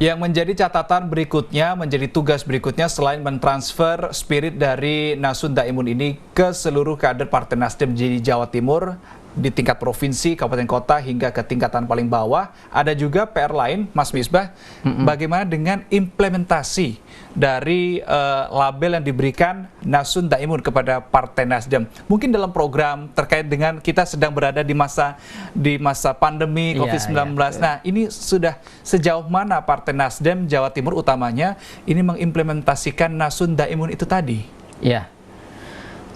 Yang menjadi catatan berikutnya, menjadi tugas berikutnya selain mentransfer spirit dari Nasun Daimun ini ke seluruh kader Partai Nasdem di Jawa Timur, di tingkat provinsi, kabupaten kota, hingga ke tingkatan paling bawah, ada juga PR lain, Mas Misbah, bagaimana dengan implementasi dari label yang diberikan Nasun Daimun kepada Partai Nasdem. Mungkin dalam program terkait dengan kita sedang berada di masa pandemi COVID-19. Nah, ini sudah sejauh mana Partai Nasdem Jawa Timur utamanya ini mengimplementasikan Nasun Daimun itu tadi? Ya,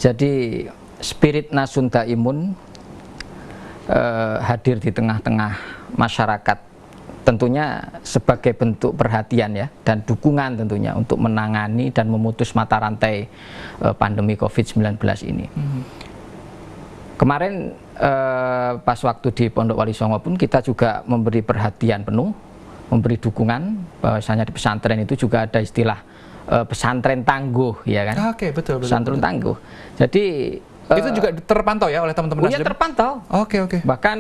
jadi spirit Nasun Daimun hadir di tengah-tengah masyarakat, tentunya sebagai bentuk perhatian ya dan dukungan tentunya untuk menangani dan memutus mata rantai pandemi COVID-19 ini. Kemarin pas waktu di Pondok Wali Songo pun kita juga memberi perhatian penuh, memberi dukungan, bahwasanya di pesantren itu juga ada istilah pesantren tangguh, ya kan? Oke, betul. Pesantren tangguh. Jadi itu juga terpantau ya oleh teman-teman Nasdem? Iya, terpantau. Oke. Bahkan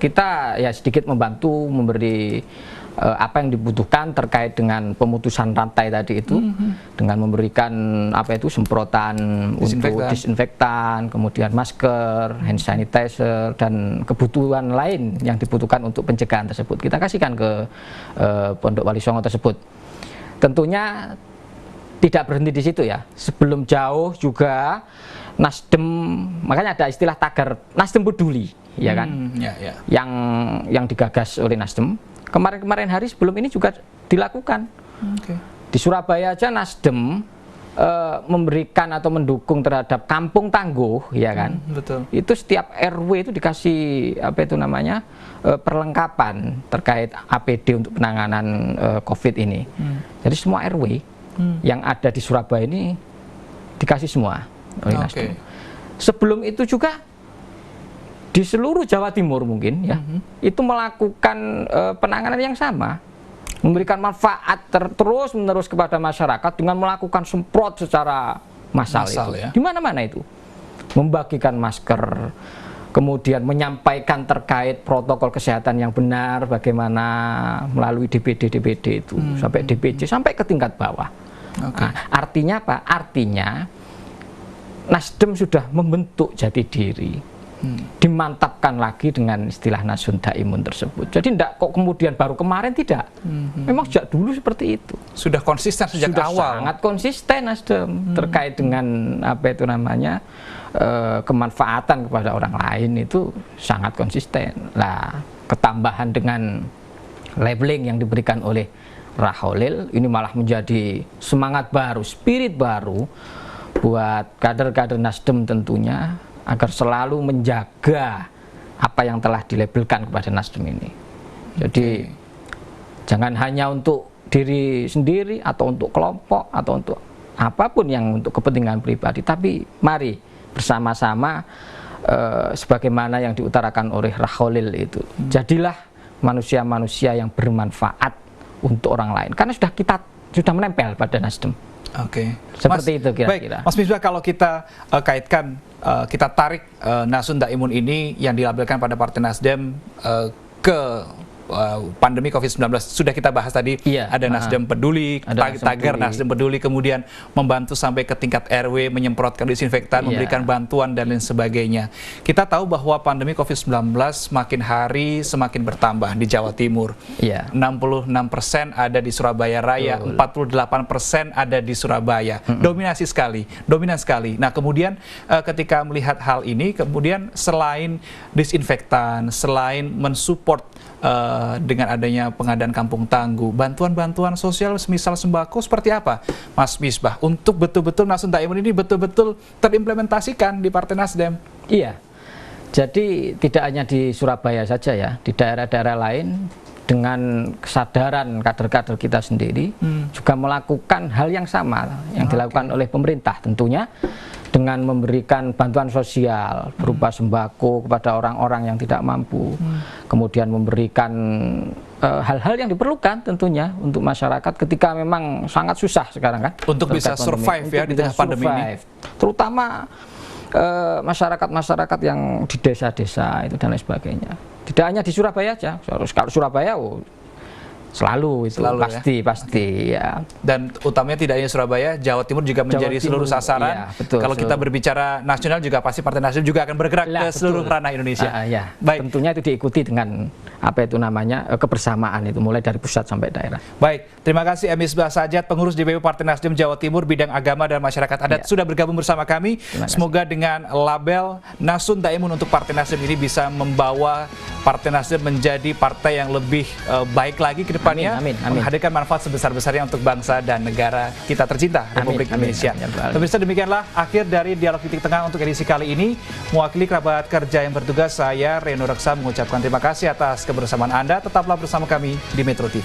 kita ya sedikit membantu memberi apa yang dibutuhkan terkait dengan pemutusan rantai tadi itu, dengan memberikan apa itu semprotan untuk disinfektan, kemudian masker, hand sanitizer, dan kebutuhan lain yang dibutuhkan untuk pencegahan tersebut. Kita kasihkan ke Pondok Wali Songo tersebut. Tentunya tidak berhenti di situ ya. Sebelum jauh juga Nasdem, makanya ada istilah tagar Nasdem peduli, ya kan? Yang digagas oleh Nasdem. Kemarin hari sebelum ini juga dilakukan. Di Surabaya aja Nasdem memberikan atau mendukung terhadap kampung tangguh, ya kan? Betul. Itu setiap RW itu dikasih apa itu namanya perlengkapan terkait APD untuk penanganan COVID ini. Jadi semua RW yang ada di Surabaya ini dikasih semua oleh Nasdem. Sebelum itu juga di seluruh Jawa Timur mungkin ya itu melakukan penanganan yang sama, memberikan manfaat terus menerus kepada masyarakat dengan melakukan semprot secara massal itu. Di mana-mana itu membagikan masker, kemudian menyampaikan terkait protokol kesehatan yang benar, bagaimana melalui DPD itu sampai DPC sampai ke tingkat bawah. Nah, artinya apa? Artinya Nasdem sudah membentuk jati diri, dimantapkan lagi dengan istilah Nasun Daimun tersebut. Jadi tidak kok kemudian baru kemarin, tidak. Memang sejak dulu seperti itu. Sudah konsisten sejak awal. Sangat konsisten Nasdem terkait dengan apa itu namanya kemanfaatan kepada orang lain itu sangat konsisten. Lah, ketambahan dengan labeling yang diberikan oleh Raholil ini malah menjadi semangat baru, spirit baru buat kader-kader Nasdem tentunya agar selalu menjaga apa yang telah dilabelkan kepada Nasdem ini. Jadi jangan hanya untuk diri sendiri atau untuk kelompok atau untuk apapun yang untuk kepentingan pribadi, tapi mari bersama-sama sebagaimana yang diutarakan oleh Raholil itu. Jadilah manusia-manusia yang bermanfaat untuk orang lain, karena sudah menempel pada Nasdem. Seperti itu kira-kira. Mas Misbah, kalau kita kaitkan, kita tarik Nasun Daimun ini yang dilabelkan pada Partai Nasdem ke pandemi COVID-19, sudah kita bahas tadi, ada Nasdem peduli, tagar Nasdem peduli, kemudian membantu sampai ke tingkat RW, menyemprotkan disinfektan, memberikan bantuan dan lain sebagainya. Kita tahu bahwa pandemi COVID-19 semakin hari semakin bertambah di Jawa Timur. 66% ada di Surabaya Raya, 48% ada di Surabaya. Dominan sekali. Nah, kemudian ketika melihat hal ini, kemudian selain disinfektan, selain mensupport dengan adanya pengadaan kampung tangguh, bantuan-bantuan sosial semisal sembako seperti apa, Mas Misbah, untuk betul-betul Nasun Daimun ini betul-betul terimplementasikan di Partai Nasdem? Iya, jadi tidak hanya di Surabaya saja ya, di daerah-daerah lain dengan kesadaran kader-kader kita sendiri juga melakukan hal yang sama yang dilakukan oleh pemerintah, tentunya dengan memberikan bantuan sosial berupa sembako kepada orang-orang yang tidak mampu, kemudian memberikan hal-hal yang diperlukan tentunya untuk masyarakat ketika memang sangat susah sekarang kan, untuk bisa survive ya di tengah pandemi ini, terutama masyarakat-masyarakat yang di desa-desa itu dan lain sebagainya. Tidak hanya di Surabaya aja, kalau Surabaya Selalu itu, pasti ya. Dan utamanya tidak hanya Surabaya, Jawa Timur juga menjadi seluruh sasaran. Iya, betul, kalau kita berbicara nasional juga pasti Partai Nasdem juga akan bergerak ke seluruh ranah Indonesia. Ya. Baik. Tentunya itu diikuti dengan kebersamaan itu mulai dari pusat sampai daerah. Baik, terima kasih Misbah Sajat, pengurus DPP Partai Nasdem Jawa Timur bidang agama dan masyarakat adat sudah bergabung bersama kami. Semoga dengan label Nasun Daimun untuk Partai Nasdem ini bisa membawa Partai Nasdem menjadi partai yang lebih baik lagi ke depannya, menghadirkan manfaat sebesar-besarnya untuk bangsa dan negara kita tercinta, Republik Indonesia. Pemirsa, demikianlah akhir dari Dialog Titik Tengah untuk edisi kali ini. Mewakili kerabat kerja yang bertugas, saya Reno Reksa mengucapkan terima kasih atas kebersamaan Anda. Tetaplah bersama kami di Metro TV.